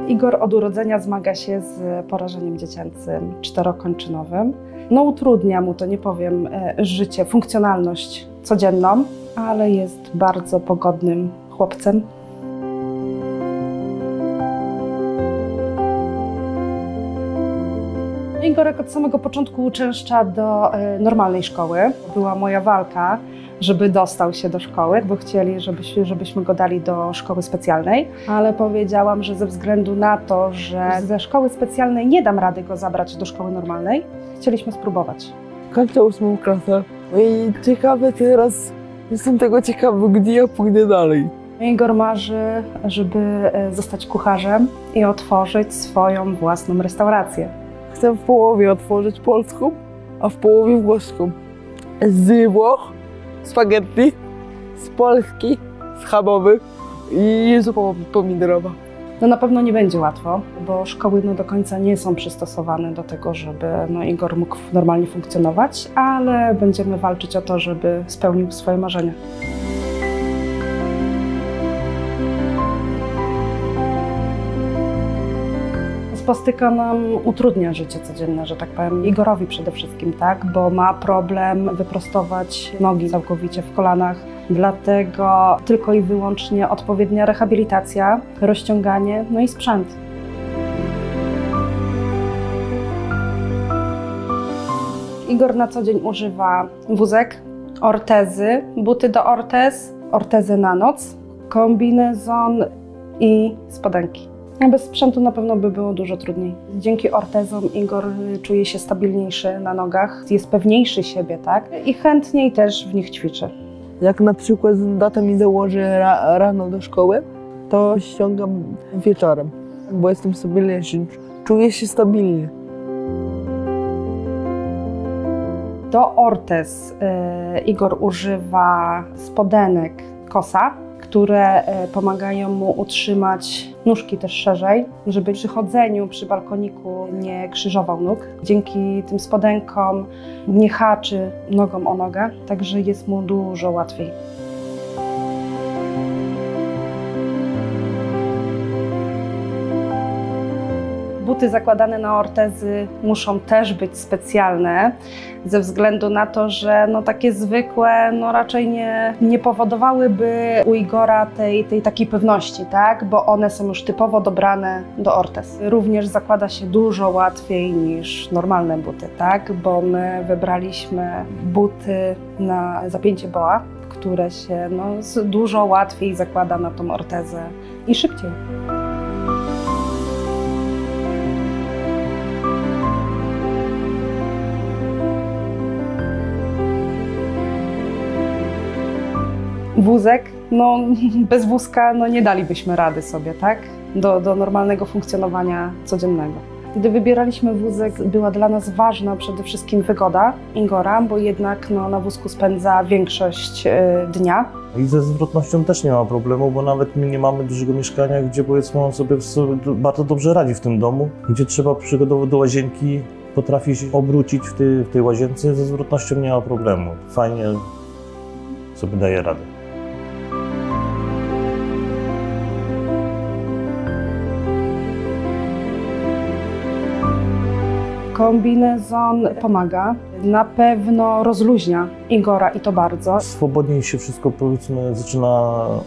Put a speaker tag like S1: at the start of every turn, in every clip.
S1: Igor od urodzenia zmaga się z porażeniem dziecięcym czterokończynowym. No utrudnia mu to, nie powiem, życie, funkcjonalność codzienną, ale jest bardzo pogodnym chłopcem. Igorek od samego początku uczęszcza do normalnej szkoły. Była moja walka, żeby dostał się do szkoły, bo chcieli, żebyśmy go dali do szkoły specjalnej, ale powiedziałam, że ze względu na to, że ze szkoły specjalnej nie dam rady go zabrać do szkoły normalnej, chcieliśmy spróbować.
S2: Kończę 8. klasę. No i ciekawe teraz, jestem tego ciekawy, gdzie ja pójdę dalej.
S1: Igor marzy, żeby zostać kucharzem i otworzyć swoją własną restaurację.
S2: Chcę w połowie otworzyć polską, a w połowie włoską. Z Włoch, spaghetti, z Polski, schabowy i zupa pomidorowa.
S1: No na pewno nie będzie łatwo, bo szkoły do końca nie są przystosowane do tego, żeby Igor mógł normalnie funkcjonować, ale będziemy walczyć o to, żeby spełnił swoje marzenia. Spostyka nam utrudnia życie codzienne, że tak powiem, Igorowi przede wszystkim, tak, bo ma problem wyprostować nogi całkowicie w kolanach, dlatego tylko i wyłącznie odpowiednia rehabilitacja, rozciąganie, no i sprzęt. Igor na co dzień używa wózek, ortezy, buty do ortez, ortezy na noc, kombinezon i spodenki. Bez sprzętu na pewno by było dużo trudniej. Dzięki ortezom Igor czuje się stabilniejszy na nogach, jest pewniejszy siebie, tak? I chętniej też w nich ćwiczy.
S2: Jak na przykład tata mi założy rano do szkoły, to ściągam wieczorem, bo jestem stabilniejszy, czuję się stabilnie.
S1: Do ortez Igor używa spodenek Kosa, które pomagają mu utrzymać nóżki też szerzej, żeby przy chodzeniu przy balkoniku nie krzyżował nóg. Dzięki tym spodenkom nie haczy nogą o nogę, także jest mu dużo łatwiej. Buty zakładane na ortezy muszą też być specjalne, ze względu na to, że takie zwykłe raczej nie powodowałyby u Igora tej takiej pewności, tak? Bo one są już typowo dobrane do ortez. Również zakłada się dużo łatwiej niż normalne buty, tak? Bo my wybraliśmy buty na zapięcie boa, które się dużo łatwiej zakłada na tą ortezę i szybciej. Wózek, bez wózka nie dalibyśmy rady sobie, tak? Do normalnego funkcjonowania codziennego. Gdy wybieraliśmy wózek, była dla nas ważna przede wszystkim wygoda Igora, bo jednak na wózku spędza większość dnia.
S3: I ze zwrotnością też nie ma problemu, bo nawet my nie mamy dużego mieszkania, gdzie powiedzmy on sobie bardzo dobrze radzi w tym domu, gdzie trzeba przygotować do łazienki, potrafi się obrócić w tej łazience, ze zwrotnością nie ma problemu. Fajnie sobie daje radę.
S1: Kombinezon pomaga, na pewno rozluźnia Igora i to bardzo.
S3: Swobodniej się wszystko, powiedzmy, zaczyna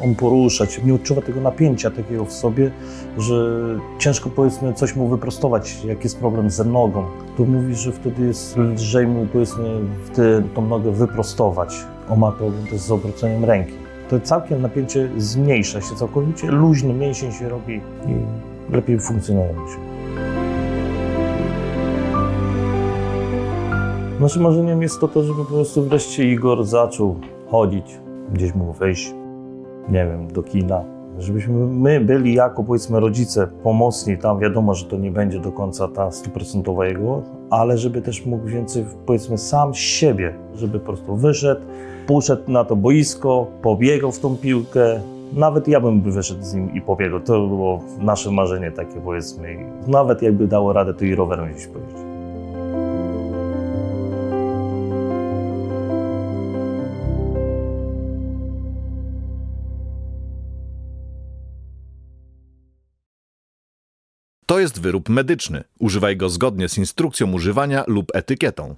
S3: on poruszać. Nie odczuwa tego napięcia takiego w sobie, że ciężko, powiedzmy, coś mu wyprostować, jak jest problem ze nogą. Tu mówi, że wtedy jest lżej mu, powiedzmy, tą nogę wyprostować. On ma problem też z obróceniem ręki. To całkiem napięcie zmniejsza się całkowicie, luźny mięsień się robi i lepiej funkcjonuje się. Naszym marzeniem jest to, żeby po prostu wreszcie Igor zaczął chodzić, gdzieś mógł wejść, nie wiem, do kina. Żebyśmy my byli jako, powiedzmy, rodzice pomocni, tam wiadomo, że to nie będzie do końca ta 100% jego, ale żeby też mógł więcej, powiedzmy, sam z siebie, żeby po prostu wyszedł, poszedł na to boisko, pobiegał w tą piłkę. Nawet ja bym wyszedł z nim i pobiegał. To było nasze marzenie takie, powiedzmy. Nawet jakby dało radę, to i rowerem gdzieś pojeździć.
S4: To jest wyrób medyczny. Używaj go zgodnie z instrukcją używania lub etykietą.